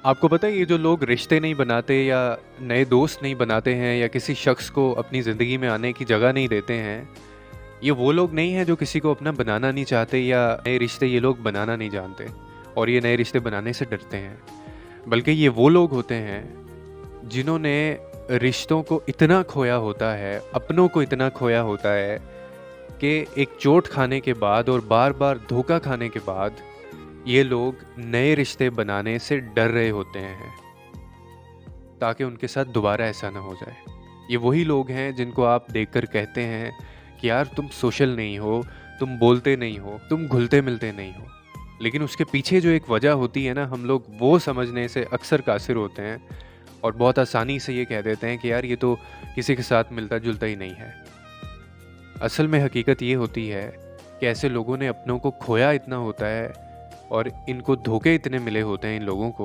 आपको पता है ये जो लोग रिश्ते नहीं बनाते या नए दोस्त नहीं बनाते हैं या किसी शख्स को अपनी ज़िंदगी में आने की जगह नहीं देते हैं, ये वो लोग नहीं हैं जो किसी को अपना बनाना नहीं चाहते या नए रिश्ते ये लोग बनाना नहीं जानते और ये नए रिश्ते बनाने से डरते हैं। बल्कि ये वो लोग होते हैं जिन्होंने रिश्तों को इतना खोया होता है, अपनों को इतना खोया होता है कि एक चोट खाने के बाद और बार-बार धोखा खाने के बाद ये लोग नए रिश्ते बनाने से डर रहे होते हैं ताकि उनके साथ दोबारा ऐसा ना हो जाए। ये वही लोग हैं जिनको आप देखकर कहते हैं कि यार तुम सोशल नहीं हो, तुम बोलते नहीं हो, तुम घुलते-मिलते नहीं हो। लेकिन उसके पीछे जो एक वजह होती है ना, हम लोग वो समझने से अक्सर कासिर होते हैं और बहुत आसानी से ये कह देते हैं कि यार ये तो किसी के साथ मिलता-जुलता ही नहीं है। असल में हकीकत ये होती है कि ऐसे लोगों ने अपनों को खोया इतना होता है और इनको धोखे इतने मिले होते हैं इन लोगों को